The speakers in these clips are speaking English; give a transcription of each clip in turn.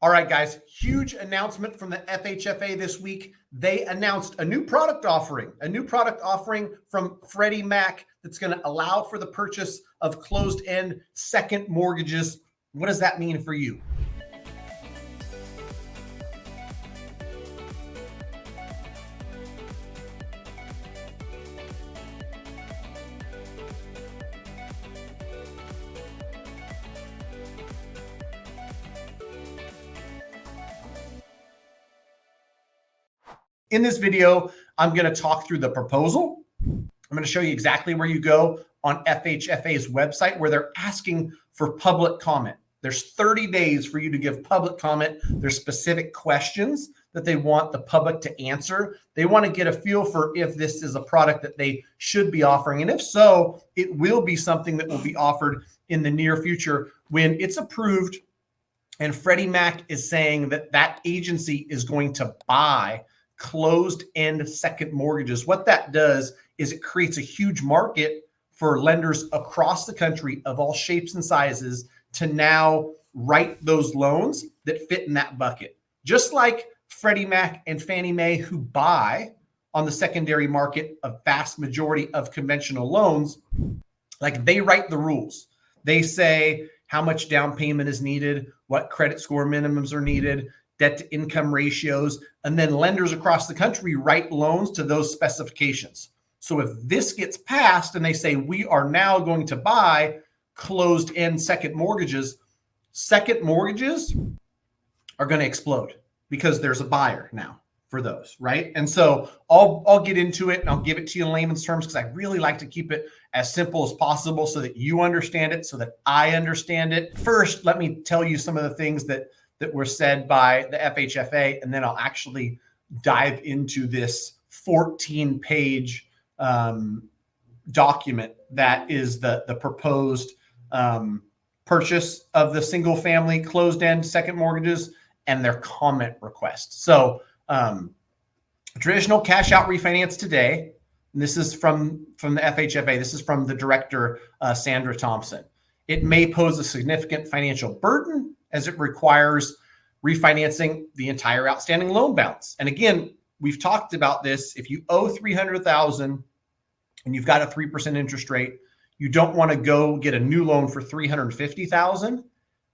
All right, guys, huge announcement from the FHFA this week. They announced a new product offering from Freddie Mac that's going to allow for the purchase of closed-end second mortgages. What does that mean for you? In this video, I'm going to talk through the proposal. I'm going to show you exactly where you go on FHFA's website where they're asking for public comment. There's 30 days for you to give public comment. There's specific questions that they want the public to answer. They want to get a feel for if this is a product that they should be offering. And if so, it will be something that will be offered in the near future when it's approved. And Freddie Mac is saying that that agency is going to buy closed-end second mortgages. What that does is it creates a huge market for lenders across the country of all shapes and sizes to now write those loans that fit in that bucket. Just like Freddie Mac and Fannie Mae, who buy on the secondary market a vast majority of conventional loans, like they write the rules. They say how much down payment is needed, what credit score minimums are needed, debt to income ratios, and then lenders across the country write loans to those specifications. So if this gets passed and they say, we are now going to buy closed-end second mortgages are going to explode because there's a buyer now for those, right? And so I'll get into it and I'll give it to you in layman's terms because I really like to keep it as simple as possible so that you understand it, so that I understand it. First, let me tell you some of the things that were said by the FHFA, and then I'll actually dive into this 14-page document that is the proposed purchase of the single-family closed-end second mortgages and their comment request. So traditional cash-out refinance today, and this is from the FHFA, this is from the director, Sandra Thompson. It may pose a significant financial burden as it requires refinancing the entire outstanding loan balance. And again, we've talked about this. If you owe $300,000 and you've got a 3% interest rate, you don't want to go get a new loan for $350,000,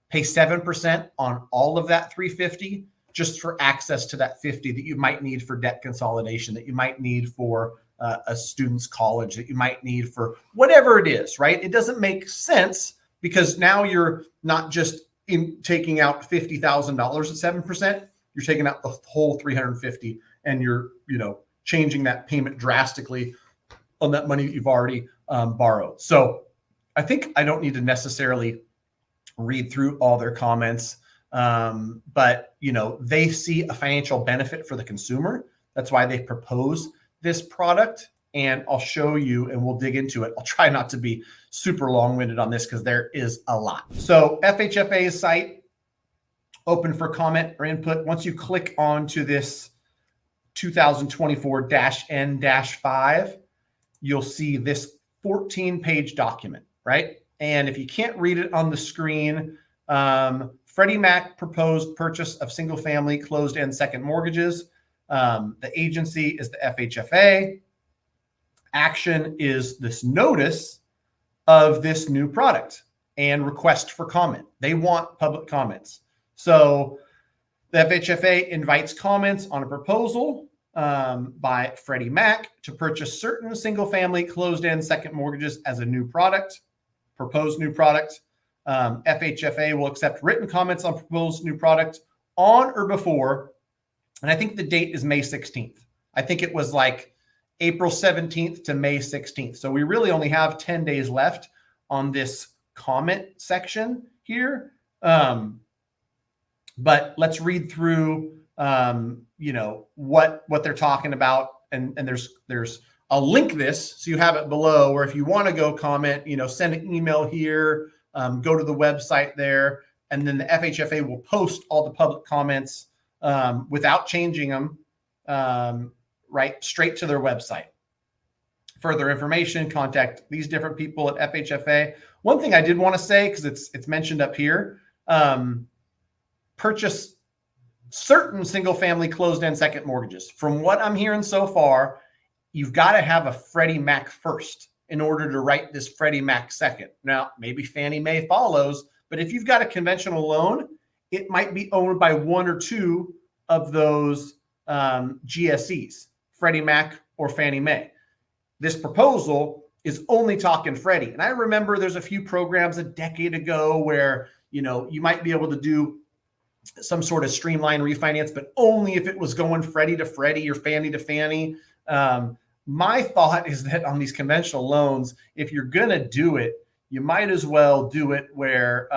pay 7% on all of that $350 just for access to that $50 that you might need for debt consolidation, that you might need for a student's college, that you might need for whatever it is, right? It doesn't make sense because now you're not just taking out $50,000 at 7%, you're taking out the whole $350 and you're, changing that payment drastically on that money that you've already borrowed. So I think I don't need to necessarily read through all their comments, but they see a financial benefit for the consumer. That's why they propose this product. And I'll show you and we'll dig into it. I'll try not to be super long-winded on this because there is a lot. So FHFA's site, open for comment or input. Once you click onto this 2024-N-5, you'll see this 14-page document, right? And if you can't read it on the screen, Freddie Mac proposed purchase of single-family closed-end second mortgages. The agency is the FHFA. Action is this notice of this new product and request for comment. They want public comments. So the FHFA invites comments on a proposal by Freddie Mac to purchase certain single-family closed-end second mortgages as a new product, proposed new product. FHFA will accept written comments on proposed new product on or before, and I think the date is May 16th. I think it was like April 17th to May 16th. So we really only have 10 days left on this comment section here. But let's read through, what they're talking about. And there's I'll link this so you have it below, or if you want to go comment, send an email here, go to the website there, and then the FHFA will post all the public comments without changing them, right, straight to their website. Further information, contact these different people at FHFA. One thing I did want to say, because it's mentioned up here, purchase certain single-family closed-end second mortgages. From what I'm hearing so far, you've got to have a Freddie Mac first in order to write this Freddie Mac second. Now, maybe Fannie Mae follows, but if you've got a conventional loan, it might be owned by one or two of those GSEs, Freddie Mac or Fannie Mae. This proposal is only talking Freddie. And I remember there's a few programs a decade ago where, you might be able to do some sort of streamlined refinance, but only if it was going Freddie to Freddie or Fannie to Fannie. My thought is that on these conventional loans, if you're going to do it, you might as well do it where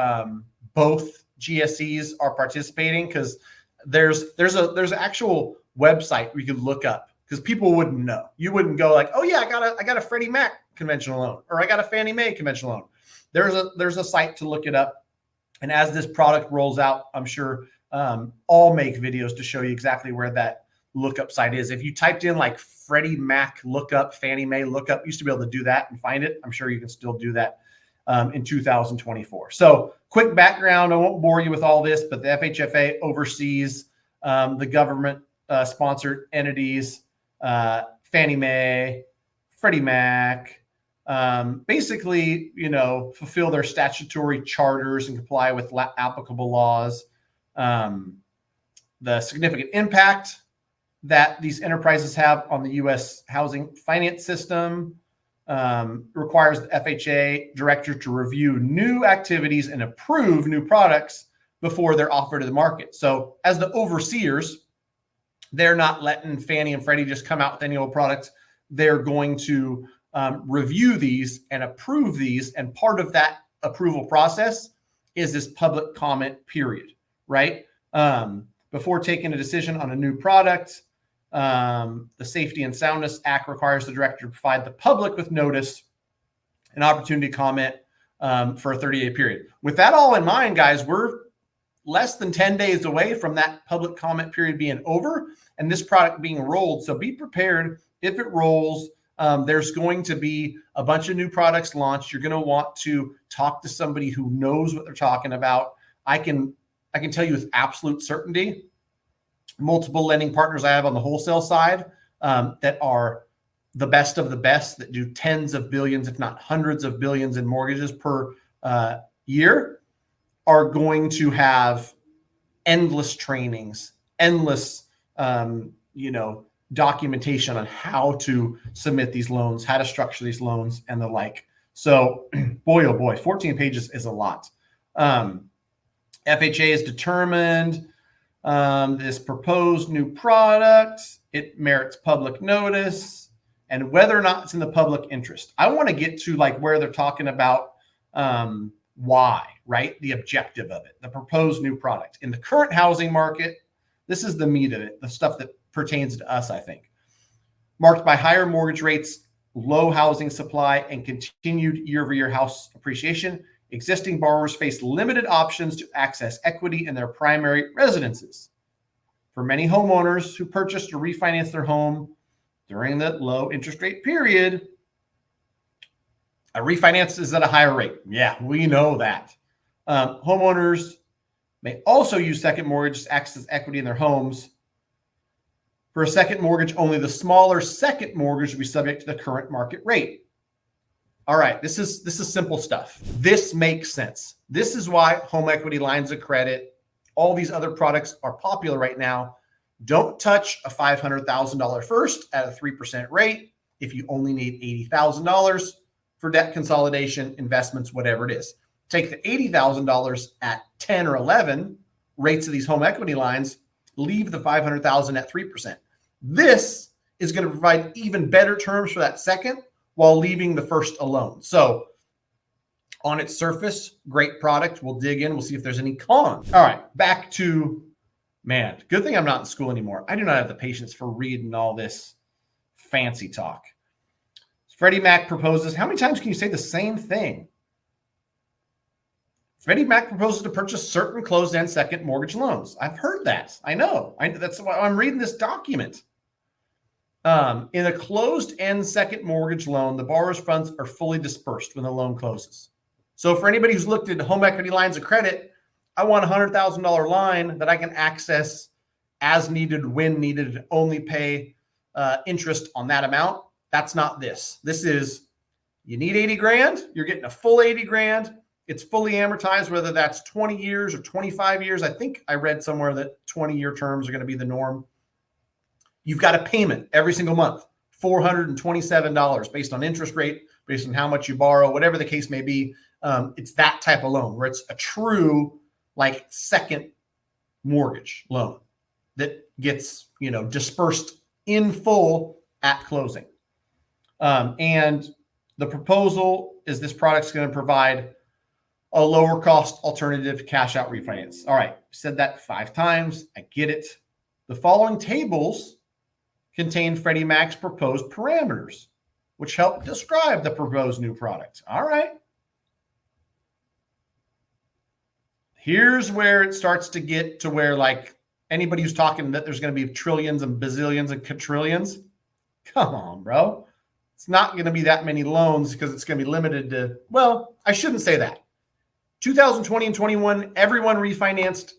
both GSEs are participating, because there's an actual website we could look up, because people wouldn't know. You wouldn't go like, oh yeah, I got a Freddie Mac conventional loan, or I got a Fannie Mae conventional loan. There's a site to look it up. And as this product rolls out, I'm sure I'll make videos to show you exactly where that lookup site is. If you typed in like Freddie Mac lookup, Fannie Mae lookup, used to be able to do that and find it. I'm sure you can still do that in 2024. So quick background, I won't bore you with all this, but the FHFA oversees the government sponsored entities, Fannie Mae, Freddie Mac, basically, fulfill their statutory charters and comply with applicable laws. The significant impact that these enterprises have on the U.S. housing finance system requires the FHA director to review new activities and approve new products before they're offered to the market. So as the overseers, they're not letting Fannie and Freddie just come out with any old product. They're going to review these and approve these. And part of that approval process is this public comment period, right? Before taking a decision on a new product, the Safety and Soundness Act requires the director to provide the public with notice and opportunity to comment for a 30-day period. With that all in mind, guys, we're less than 10 days away from that public comment period being over and this product being rolled. So be prepared. If it rolls, there's going to be a bunch of new products launched. You're going to want to talk to somebody who knows what they're talking about. I can tell you with absolute certainty, multiple lending partners I have on the wholesale side that are the best of the best, that do tens of billions, if not hundreds of billions in mortgages per year, are going to have endless trainings, endless, documentation on how to submit these loans, how to structure these loans, and the like. So, boy, oh boy, 14 pages is a lot. FHA has determined this proposed new product, it merits public notice, and whether or not it's in the public interest. I want to get to like where they're talking about why, right? The objective of it, the proposed new product. In the current housing market, this is the meat of it, the stuff that pertains to us, I think. Marked by higher mortgage rates, low housing supply, and continued year-over-year house appreciation, existing borrowers face limited options to access equity in their primary residences. For many homeowners who purchased or refinanced their home during the low interest rate period, a refinance is at a higher rate. Yeah, we know that. Homeowners may also use second mortgages to access equity in their homes. For a second mortgage, only the smaller second mortgage will be subject to the current market rate. All right, this is simple stuff. This makes sense. This is why home equity lines of credit, all these other products are popular right now. Don't touch a $500,000 first at a 3% rate if you only need $80,000 for debt consolidation, investments, whatever it is. Take the $80,000 at 10 or 11 rates of these home equity lines, leave the $500,000 at 3%. This is going to provide even better terms for that second while leaving the first alone. So on its surface, great product. We'll dig in. We'll see if there's any cons. All right, back to, man, good thing I'm not in school anymore. I do not have the patience for reading all this fancy talk. Freddie Mac proposes, how many times can you say the same thing? Freddie Mac proposes to purchase certain closed-end second mortgage loans. I've heard that. I know. That's why I'm reading this document. In a closed-end second mortgage loan, the borrower's funds are fully dispersed when the loan closes. So for anybody who's looked at home equity lines of credit, I want a $100,000 line that I can access as needed, when needed, only pay interest on that amount. That's not this. This is, you need 80 grand, you're getting a full 80 grand. It's fully amortized, whether that's 20 years or 25 years. I think I read somewhere that 20-year terms are going to be the norm. You've got a payment every single month, $427 based on interest rate, based on how much you borrow, whatever the case may be. It's that type of loan where it's a true like second mortgage loan that gets, dispersed in full at closing. And the proposal is this product's going to provide a lower cost alternative cash out refinance. All right. Said that 5 times. I get it. The following tables contain Freddie Mac's proposed parameters, which help describe the proposed new product. All right. Here's where it starts to get to where, like, anybody who's talking that there's going to be trillions and bazillions and quadrillions, come on, bro. It's not going to be that many loans because it's going to be limited to, well, I shouldn't say that. 2020 and 21, everyone refinanced.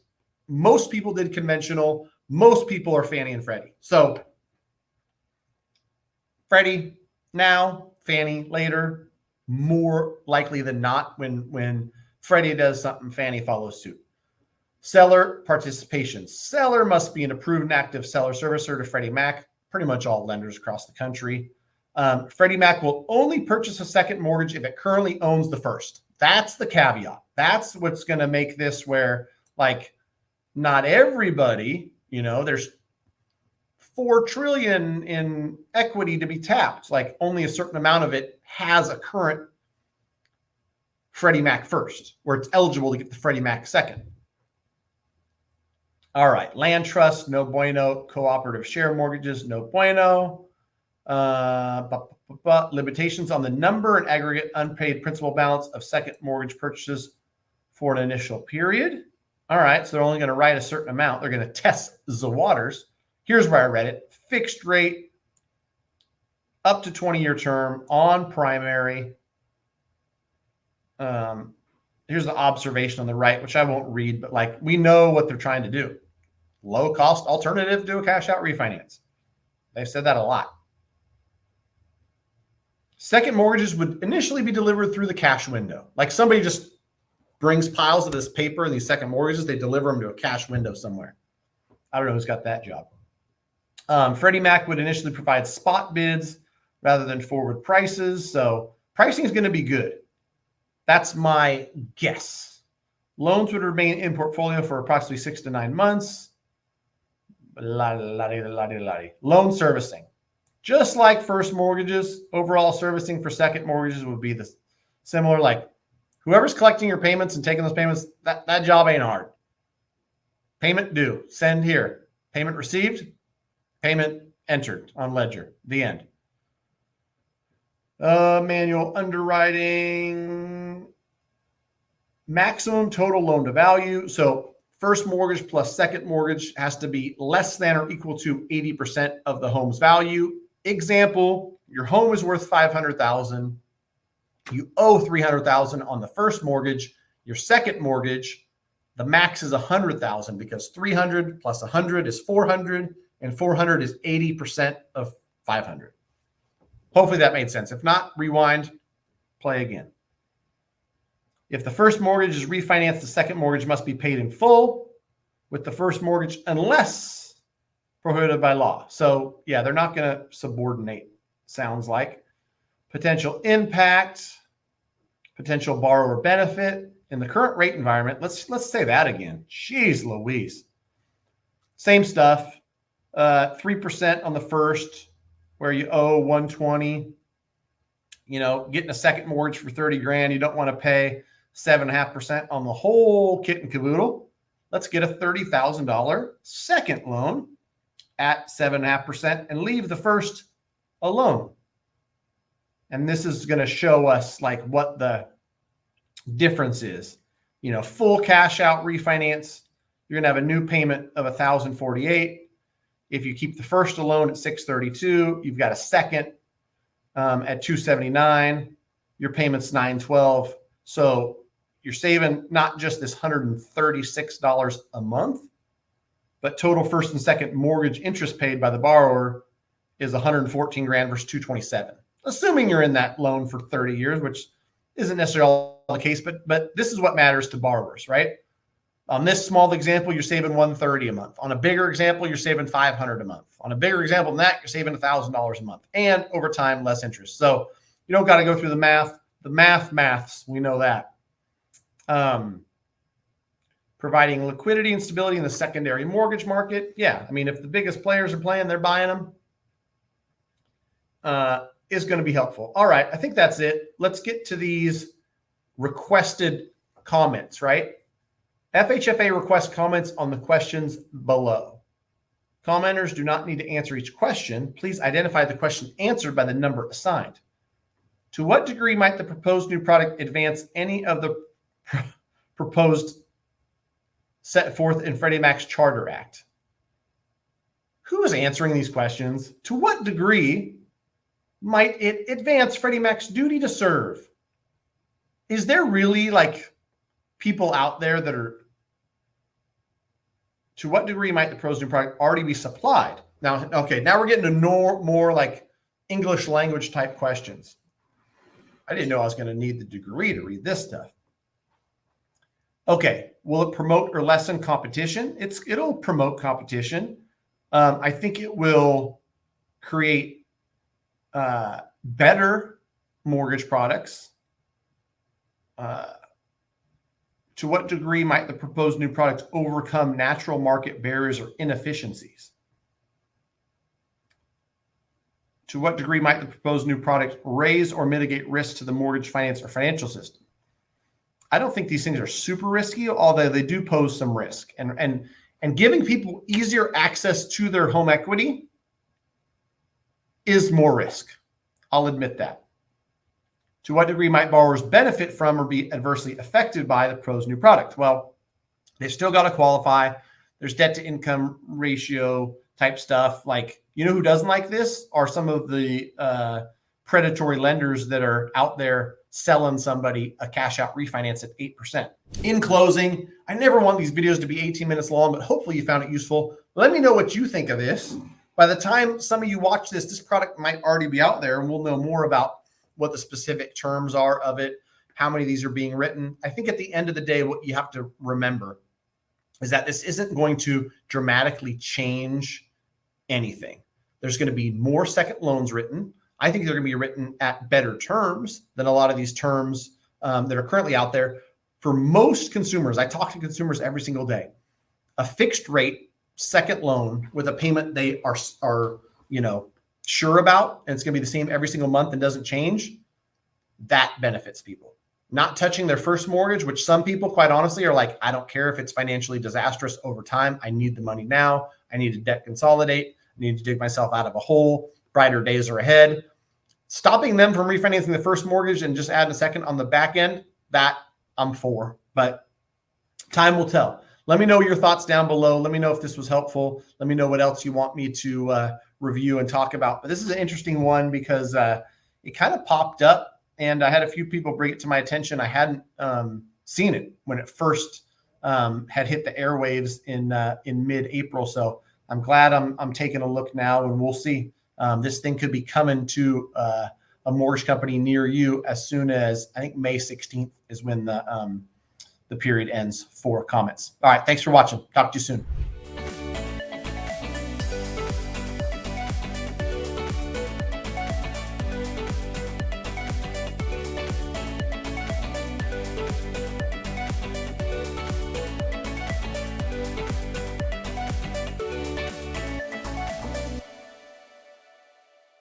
Most people did conventional. Most people are Fannie and Freddie. So Freddie now, Fannie later, more likely than not. When Freddie does something, Fannie follows suit. Seller participation. Seller must be an approved and active seller servicer to Freddie Mac, pretty much all lenders across the country. Freddie Mac will only purchase a second mortgage if it currently owns the first. That's the caveat. That's what's going to make this where, like, not everybody, there's $4 trillion in equity to be tapped. Like, only a certain amount of it has a current Freddie Mac first, where it's eligible to get the Freddie Mac second. All right. Land trust, no bueno. Cooperative share mortgages, no bueno. Limitations on the number and aggregate unpaid principal balance of second mortgage purchases for an initial period. All right. So they're only going to write a certain amount. They're going to test the waters. Here's where I read it. Fixed rate, up to 20-year term on primary. Here's the observation on the right, which I won't read, but like, we know what they're trying to do. Low cost alternative to a cash out refinance. They've said that a lot. Second mortgages would initially be delivered through the cash window. Like, somebody just brings piles of this paper and these second mortgages, they deliver them to a cash window somewhere. I don't know who's got that job. Freddie Mac would initially provide spot bids rather than forward prices. So pricing is going to be good. That's my guess. Loans would remain in portfolio for approximately 6 to 9 months. Loan servicing. Just like first mortgages, overall servicing for second mortgages would be the similar. Like, whoever's collecting your payments and taking those payments, that job ain't hard. Payment due, send here. Payment received, payment entered on ledger. The end. Manual underwriting. Maximum total loan to value. So first mortgage plus second mortgage has to be less than or equal to 80% of the home's value. Example, your home is worth $500,000. You owe $300,000 on the first mortgage. Your second mortgage, the max is $100,000 because 300 plus 100 is 400, and 400 is 80% of 500. Hopefully that made sense. If not, rewind, play again. If the first mortgage is refinanced, the second mortgage must be paid in full with the first mortgage unless prohibited by law. So yeah, they're not going to subordinate, sounds like. Potential impact, potential borrower benefit in the current rate environment. Let's say that again. Jeez Louise. Same stuff. 3% on the first, where you owe 120. Getting a second mortgage for 30 grand, you don't want to pay 7.5% on the whole kit and caboodle. Let's get a $30,000 second loan at 7.5% and leave the first alone. And this is going to show us like what the difference is. Full cash out refinance, you're going to have a new payment of $1,048. If you keep the first alone at $632, you've got a second at $279. Your payment's $912. So you're saving not just this $136 a month, but total first and second mortgage interest paid by the borrower is 114 grand versus 227. Assuming you're in that loan for 30 years, which isn't necessarily the case, but this is what matters to borrowers, right? On this small example, you're saving 130 a month. On a bigger example, you're saving 500 a month. On a bigger example than that, you're saving $1,000 a month, and over time, less interest. So you don't got to go through the math. The maths, we know that. Providing liquidity and stability in the secondary mortgage market. Yeah, I mean, if the biggest players are playing, they're buying them. Is going to be helpful. All right, I think that's it. Let's get to these requested comments, right? FHFA requests comments on the questions below. Commenters do not need to answer each question. Please identify the question answered by the number assigned. To what degree might the proposed new product advance any of the proposed set forth in Freddie Mac's Charter Act? Who is answering these questions? To what degree might it advance Freddie Mac's duty to serve? Is there really like people out there that are, to what degree might the proposed new product already be supplied? Now, okay, now we're getting to more like English language type questions. I didn't know I was going to need the degree to read this stuff. Okay, will it promote or lessen competition? It'll promote competition. I think it will create better mortgage products. To what degree might the proposed new products overcome natural market barriers or inefficiencies? To what degree might the proposed new product raise or mitigate risks to the mortgage finance or financial system? I don't think these things are super risky, although they do pose some risk. And giving people easier access to their home equity is more risk. I'll admit that. To what degree might borrowers benefit from or be adversely affected by the proposed new product? Well, they've still got to qualify. There's debt to income ratio type stuff. Like, you know who doesn't like this are some of the predatory lenders that are out there selling somebody a cash out refinance at 8%. In closing, I never want these videos to be 18 minutes long, but hopefully you found it useful. Let me know what you think of this. By the time some of you watch this, this product might already be out there, and we'll know more about what the specific terms are of it, how many of these are being written. I think at the end of the day, what you have to remember is that this isn't going to dramatically change anything. There's going to be more second loans written. I think they're going to be written at better terms than a lot of these terms that are currently out there. For most consumers, I talk to consumers every single day. A fixed rate second loan with a payment they are sure about, and it's going to be the same every single month and doesn't change, that benefits people. Not touching their first mortgage, which some people, quite honestly, are like, I don't care if it's financially disastrous over time. I need the money now. I need to debt consolidate. I need to dig myself out of a hole. Brighter days are ahead. Stopping them from refinancing the first mortgage and just adding a second on the back end, that I'm for. But time will tell. Let me know your thoughts down below. Let me know if this was helpful. Let me know what else you want me to review and talk about. But this is an interesting one because it kind of popped up, and I had a few people bring it to my attention. I hadn't seen it when it first had hit the airwaves in mid-April. So I'm glad I'm taking a look now, and we'll see. This thing could be coming to a mortgage company near you as soon as, I think, May 16th is when the period ends for comments. All right, thanks for watching. Talk to you soon.